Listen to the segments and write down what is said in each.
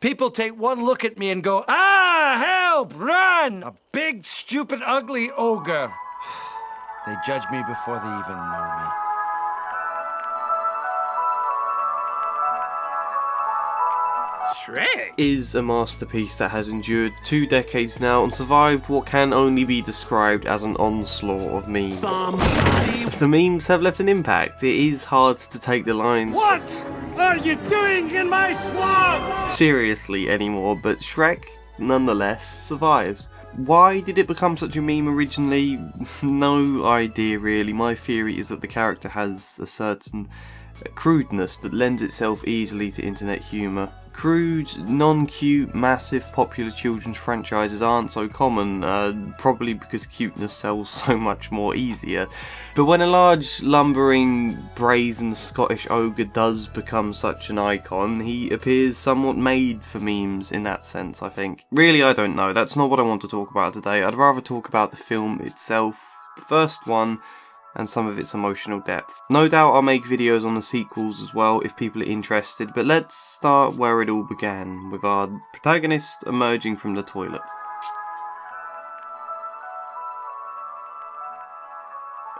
People take one look at me and go, "Ah, help, run! A big, stupid, ugly ogre." They judge me before they even know me. SHREK is a masterpiece that has endured 2 decades now and survived what can only be described as an onslaught of memes. The memes have left an impact. It is hard to take the lines "What are you doing in my swamp?" seriously anymore, but SHREK nonetheless survives. Why did it become such a meme originally? No idea really. My theory is that the character has a certain crudeness that lends itself easily to internet humour. Crude, non-cute, massive popular children's franchises aren't so common, probably because cuteness sells so much more easier. But when a large, lumbering, brazen Scottish ogre does become such an icon, he appears somewhat made for memes in that sense, I think. Really, I don't know. That's not what I want to talk about today. I'd rather talk about the film itself, the first one, and some of its emotional depth. No doubt I'll make videos on the sequels as well if people are interested, but let's start where it all began, with our protagonist emerging from the toilet.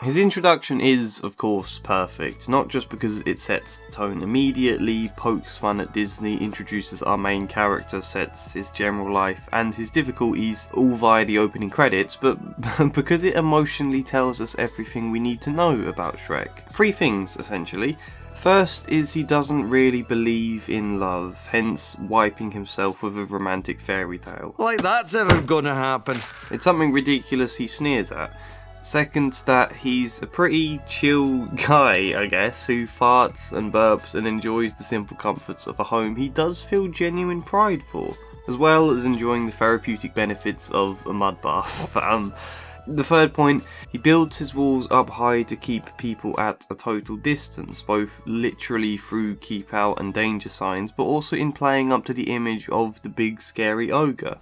His introduction is, of course, perfect, not just because it sets the tone immediately, pokes fun at Disney, introduces our main character, sets his general life and his difficulties all via the opening credits, but because it emotionally tells us everything we need to know about SHREK. 3 things, essentially. First is he doesn't really believe in love, hence wiping himself with a romantic fairy tale. Like that's ever gonna happen. It's something ridiculous he sneers at. Second, that he's a pretty chill guy, I guess, who farts and burps and enjoys the simple comforts of a home he does feel genuine pride for, as well as enjoying the therapeutic benefits of a mud bath. The third point, he builds his walls up high to keep people at a total distance, both literally through keep out and danger signs, but also in playing up to the image of the big scary ogre.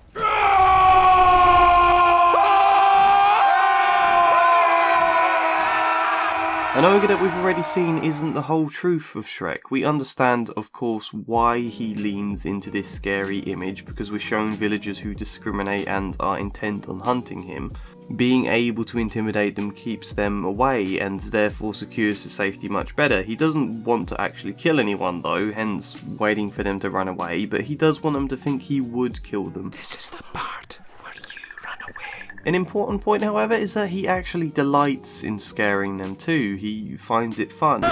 An ogre that we've already seen isn't the whole truth of SHREK. We understand, of course, why he leans into this scary image, because we're shown villagers who discriminate and are intent on hunting him. Being able to intimidate them keeps them away and therefore secures his safety much better. He doesn't want to actually kill anyone though, hence waiting for them to run away, but he does want them to think he would kill them. This is the part where you run away. An important point, however, is that he actually delights in scaring them too. He finds it fun.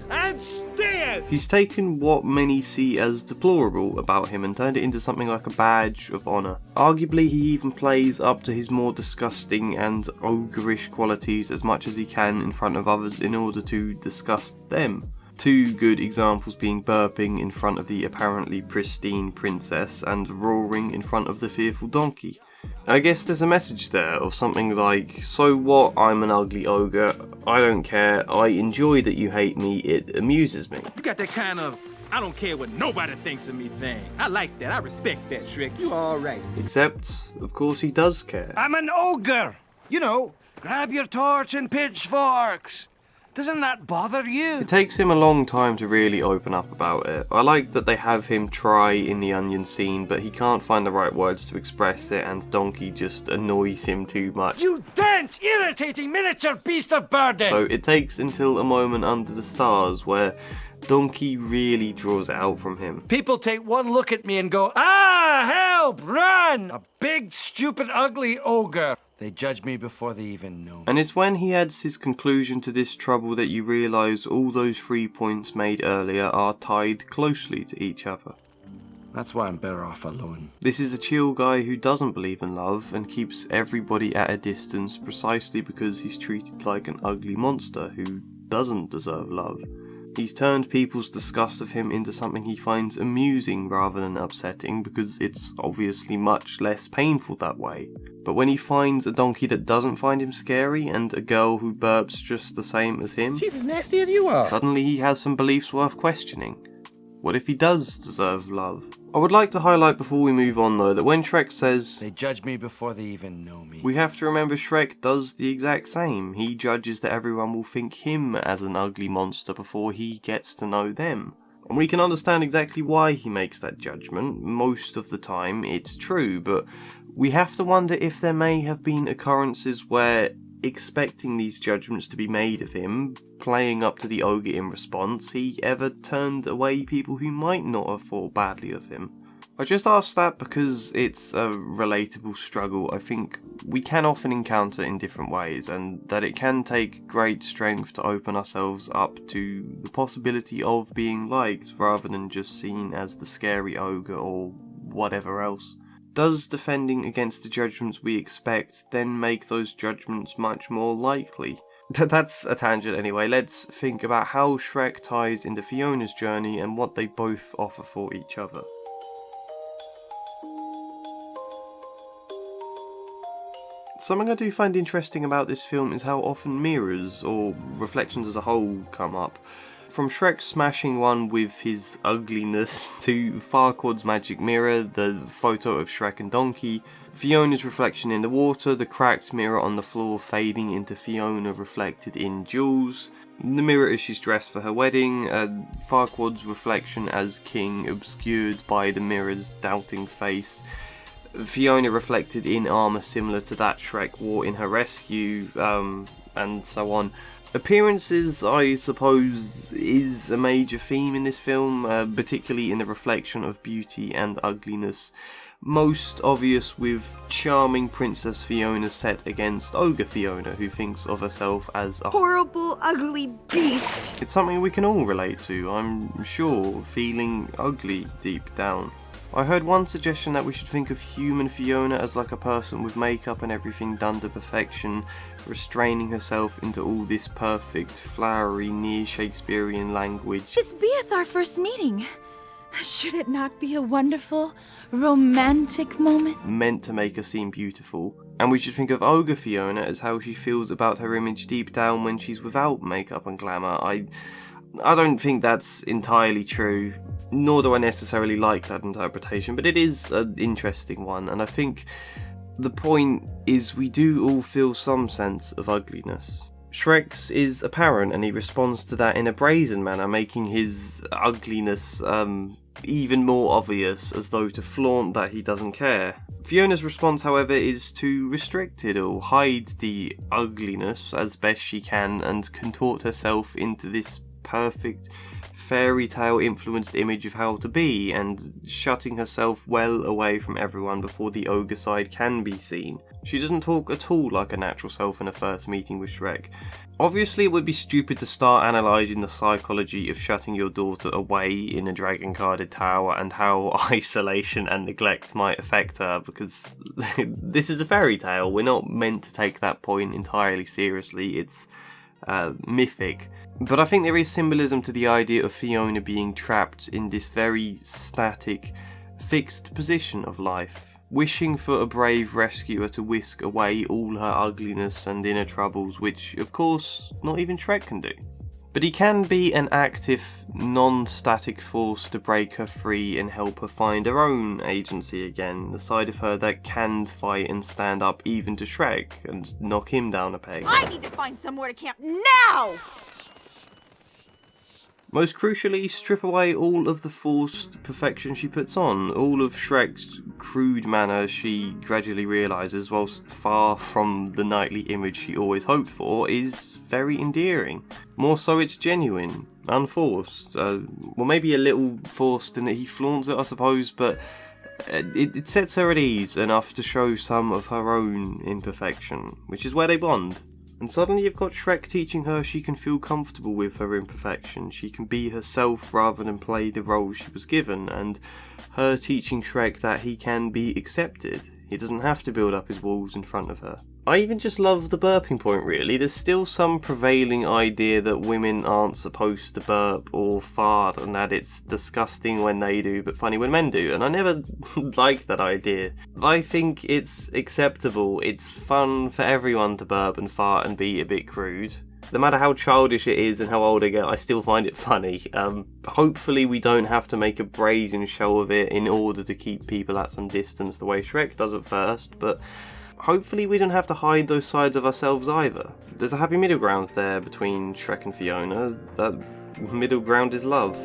And stay out! He's taken what many see as deplorable about him and turned it into something like a badge of honour. Arguably, he even plays up to his more disgusting and ogreish qualities as much as he can in front of others in order to disgust them. 2 good examples being burping in front of the apparently pristine princess and roaring in front of the fearful donkey. I guess there's a message there of something like, so what, I'm an ugly ogre, I don't care, I enjoy that you hate me, it amuses me. You got that kind of, I don't care what nobody thinks of me thing. I like that, I respect that, SHREK, you alright. Except, of course he does care. I'm an ogre! You know, grab your torch and pitchforks! Doesn't that bother you? It takes him a long time to really open up about it. I like that they have him try in the onion scene, but he can't find the right words to express it, and Donkey just annoys him too much. You dense, irritating miniature beast of burden! So it takes until a moment under the stars where Donkey really draws it out from him. People take one look at me and go, "Ah, help, run! A big, stupid, ugly ogre." They judge me before they even know me. And it's when he adds his conclusion to this trouble that you realise all those 3 points made earlier are tied closely to each other. That's why I'm better off alone. This is a chill guy who doesn't believe in love and keeps everybody at a distance precisely because he's treated like an ugly monster who doesn't deserve love. He's turned people's disgust of him into something he finds amusing rather than upsetting, because it's obviously much less painful that way. But when he finds a donkey that doesn't find him scary and a girl who burps just the same as him, She's as nasty as you are. suddenly he has some beliefs worth questioning. What if he does deserve love? I would like to highlight before we move on though that when SHREK says, "They judge me before they even know me," we have to remember SHREK does the exact same. He judges that everyone will think him as an ugly monster before he gets to know them. And we can understand exactly why he makes that judgment. Most of the time it's true, but we have to wonder if there may have been occurrences where, expecting these judgments to be made of him, playing up to the ogre in response, he ever turned away people who might not have thought badly of him. I just ask that because it's a relatable struggle I think we can often encounter in different ways, and that it can take great strength to open ourselves up to the possibility of being liked rather than just seen as the scary ogre or whatever else. Does defending against the judgments we expect then make those judgments much more likely? That's a tangent anyway. Let's think about how SHREK ties into Fiona's journey and what they both offer for each other. Something I do find interesting about this film is how often mirrors, or reflections as a whole, come up. From SHREK smashing one with his ugliness, to Farquaad's magic mirror, the photo of SHREK and Donkey, Fiona's reflection in the water, the cracked mirror on the floor fading into Fiona reflected in Jules, the mirror as she's dressed for her wedding, Farquaad's reflection as King obscured by the mirror's doubting face, Fiona reflected in armour similar to that SHREK wore in her rescue, and so on. Appearances, I suppose, is a major theme in this film, particularly in the reflection of beauty and ugliness. Most obvious with charming Princess Fiona set against Ogre Fiona, who thinks of herself as a horrible, ugly beast. It's something we can all relate to, I'm sure, feeling ugly deep down. I heard one suggestion that we should think of human Fiona as like a person with makeup and everything done to perfection, restraining herself into all this perfect, flowery, near-Shakespearean language. This beeth our first meeting. Should it not be a wonderful, romantic moment? Meant to make her seem beautiful. And we should think of Ogre Fiona as how she feels about her image deep down when she's without makeup and glamour. I don't think that's entirely true, nor do I necessarily like that interpretation, but it is an interesting one, and I think the point is we do all feel some sense of ugliness. SHREK's is apparent, and he responds to that in a brazen manner, making his ugliness even more obvious, as though to flaunt that he doesn't care. Fiona's response, however, is to restrict it or hide the ugliness as best she can and contort herself into this perfect fairy tale influenced image of how to be, and shutting herself well away from everyone before the ogre side can be seen. She doesn't talk at all like a natural self in her first meeting with SHREK. Obviously it would be stupid to start analysing the psychology of shutting your daughter away in a dragon guarded tower and how isolation and neglect might affect her, because this is a fairy tale. We're not meant to take that point entirely seriously. It's mythic. But I think there is symbolism to the idea of Fiona being trapped in this very static, fixed position of life, wishing for a brave rescuer to whisk away all her ugliness and inner troubles, which, of course, not even SHREK can do. But he can be an active, non-static force to break her free and help her find her own agency again, the side of her that can fight and stand up even to SHREK and knock him down a peg. I need to find somewhere to camp now! Most crucially, strip away all of the forced perfection she puts on. All of SHREK's crude manner she gradually realises, whilst far from the knightly image she always hoped for, is very endearing. More so, it's genuine, unforced. Well, maybe a little forced in that he flaunts it, I suppose, but it sets her at ease enough to show some of her own imperfection, which is where they bond. And suddenly you've got SHREK teaching her she can feel comfortable with her imperfection, she can be herself rather than play the role she was given, and her teaching SHREK that he can be accepted. He doesn't have to build up his walls in front of her. I even just love the burping point, really. There's still some prevailing idea that women aren't supposed to burp or fart, and that it's disgusting when they do but funny when men do, and I never liked that idea. I think it's acceptable. It's fun for everyone to burp and fart and be a bit crude. No matter how childish it is and how old I get, I still find it funny. Hopefully we don't have to make a brazen show of it in order to keep people at some distance the way SHREK does at first, but hopefully we don't have to hide those sides of ourselves either. There's a happy middle ground there between SHREK and Fiona. That middle ground is love.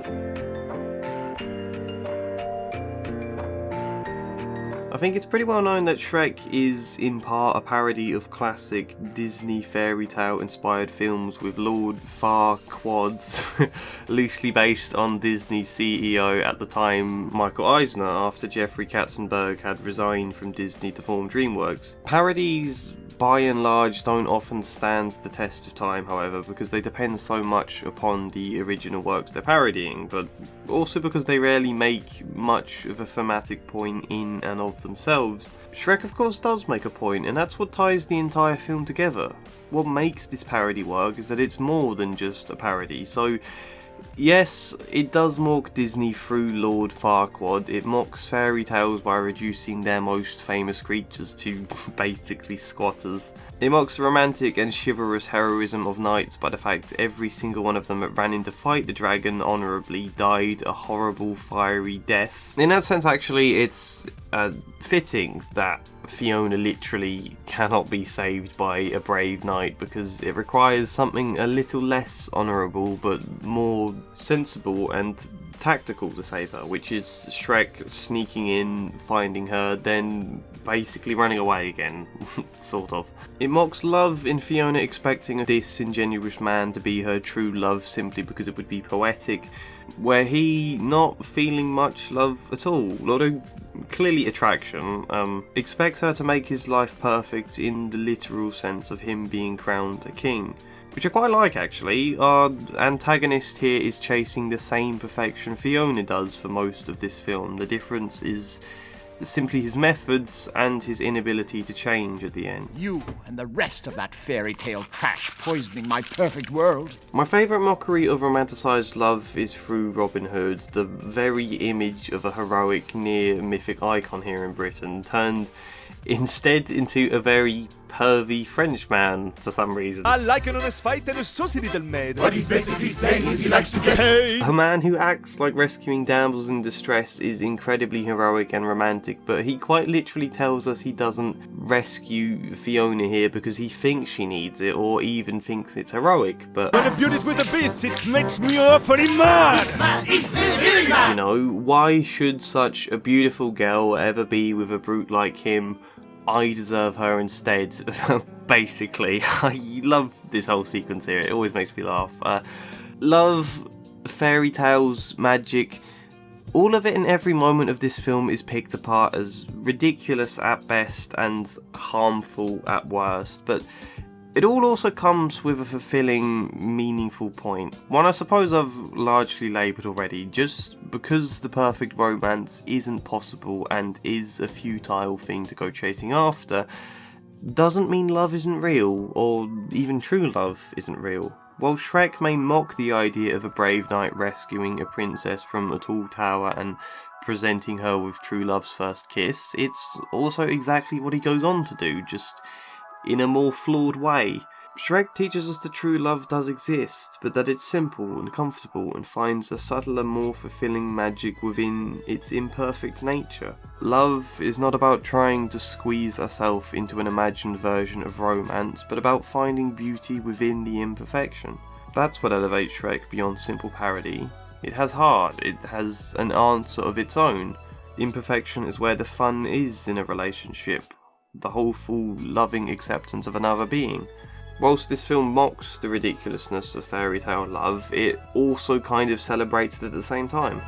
I think it's pretty well known that Shrek is in part a parody of classic Disney fairy tale inspired films with Lord Farquaad, loosely based on Disney's CEO at the time, Michael Eisner, after Jeffrey Katzenberg had resigned from Disney to form DreamWorks. Parodies by and large don't often stand the test of time, however, because they depend so much upon the original works they're parodying, but also because they rarely make much of a thematic point in and of themselves. Shrek of course does make a point, and that's what ties the entire film together. What makes this parody work is that it's more than just a parody, so yes, it does mock Disney through Lord Farquaad. It mocks fairy tales by reducing their most famous creatures to basically squatters. It mocks the romantic and chivalrous heroism of knights by the fact every single one of them that ran in to fight the dragon honourably died a horrible fiery death. In that sense, actually, it's fitting that Fiona literally cannot be saved by a brave knight, because it requires something a little less honourable but more sensible and tactical to save her, which is Shrek sneaking in, finding her, then basically running away again, sort of. It mocks love in Fiona expecting a disingenuous man to be her true love simply because it would be poetic, where he not feeling much love at all, although clearly attraction, expects her to make his life perfect in the literal sense of him being crowned a king. Which I quite like, actually. Our antagonist here is chasing the same perfection Fiona does for most of this film. The difference is simply his methods and his inability to change at the end. You and the rest of that fairy tale trash poisoning my perfect world. My favourite mockery of romanticised love is through Robin Hood, the very image of a heroic, near mythic icon here in Britain, turned instead into a very pervy French man for some reason. I like an honest fight and a saucy little maid. What he's basically saying is he likes to get paid. A man who acts like rescuing damsels in distress is incredibly heroic and romantic, but he quite literally tells us he doesn't rescue Fiona here because he thinks she needs it, or even thinks it's heroic, but When a beauty's with a beast, it makes me awfully mad! you know, why should such a beautiful girl ever be with a brute like him? I deserve her instead. Basically, I love this whole sequence here. It always makes me laugh. Love, fairy tales, magic, all of it in every moment of this film is picked apart as ridiculous at best and harmful at worst, but it all also comes with a fulfilling, meaningful point. One I suppose I've largely labelled already. Just because the perfect romance isn't possible and is a futile thing to go chasing after, doesn't mean love isn't real, or even true love isn't real. While Shrek may mock the idea of a brave knight rescuing a princess from a tall tower and presenting her with true love's first kiss, it's also exactly what he goes on to do, just in a more flawed way. Shrek teaches us that true love does exist, but that it's simple and comfortable and finds a subtler, more fulfilling magic within its imperfect nature. Love is not about trying to squeeze ourselves into an imagined version of romance, but about finding beauty within the imperfection. That's what elevates Shrek beyond simple parody. It has heart, it has an answer of its own. Imperfection is where the fun is in a relationship, the wholeful, loving acceptance of another being. Whilst this film mocks the ridiculousness of fairy tale love, it also kind of celebrates it at the same time.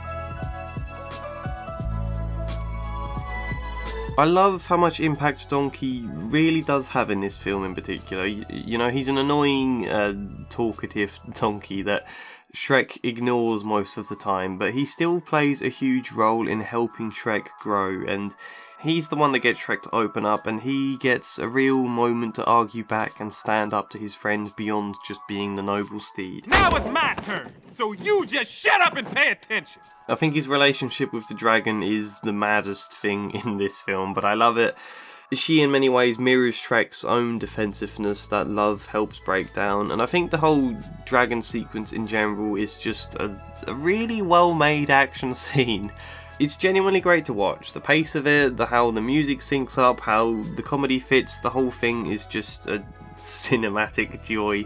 I love how much impact Donkey really does have in this film in particular. You know, he's an annoying, talkative donkey that Shrek ignores most of the time, but he still plays a huge role in helping Shrek grow, and he's the one that gets Shrek to open up, and he gets a real moment to argue back and stand up to his friends beyond just being the noble steed. Now it's my turn, so you just shut up and pay attention. I think his relationship with the dragon is the maddest thing in this film, but I love it. She in many ways mirrors Shrek's own defensiveness that love helps break down, and I think the whole dragon sequence in general is just a really well made action scene. It's genuinely great to watch. The pace of it, how the music syncs up, how the comedy fits, the whole thing is just a cinematic joy.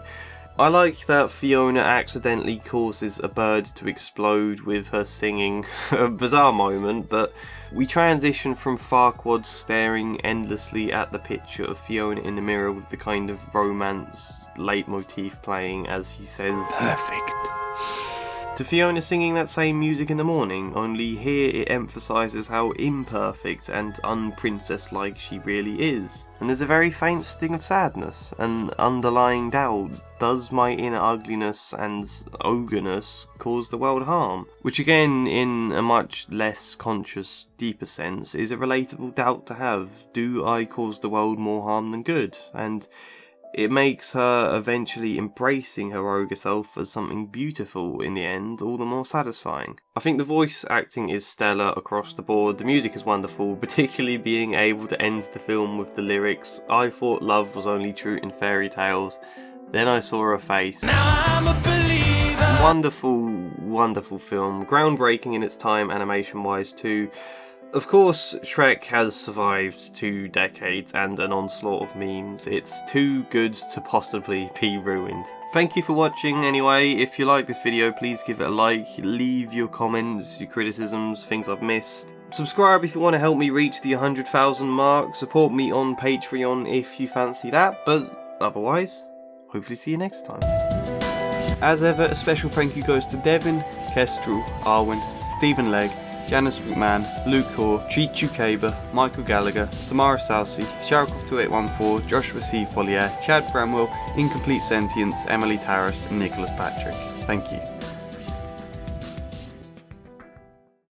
I like that Fiona accidentally causes a bird to explode with her singing, a bizarre moment, but we transition from Farquaad staring endlessly at the picture of Fiona in the mirror with the kind of romance leitmotif playing as he says, "Perfect," to Fiona singing that same music in the morning, only here it emphasises how imperfect and unprincess-like she really is. And there's a very faint sting of sadness, an underlying doubt. Does my inner ugliness and ogreness cause the world harm? Which again, in a much less conscious, deeper sense, is a relatable doubt to have. Do I cause the world more harm than good? And it makes her eventually embracing her ogre self as something beautiful in the end all the more satisfying. I think the voice acting is stellar across the board, the music is wonderful, particularly being able to end the film with the lyrics, "I thought love was only true in fairy tales, then I saw her face." Now I'm a believer. Wonderful, wonderful film, groundbreaking in its time animation wise too. Of course, Shrek has survived 2 decades and an onslaught of memes. It's too good to possibly be ruined. Thank you for watching anyway. If you like this video, please give it a like, leave your comments, your criticisms, things I've missed. Subscribe if you want to help me reach the 100,000 mark. Support me on Patreon if you fancy that, but otherwise, hopefully see you next time. As ever, a special thank you goes to Devin, Kestrel, Arwen, Stephen Legg, Janice McMahon, Luke Hoare, KrzychuKB, Michael Gallagher, Samara Salsi, Sharikov2814, Joshua C. Follier, Chad Bramwell, Incomplete Sentience, Emily Tarras and Nicholas Patrick. Thank you.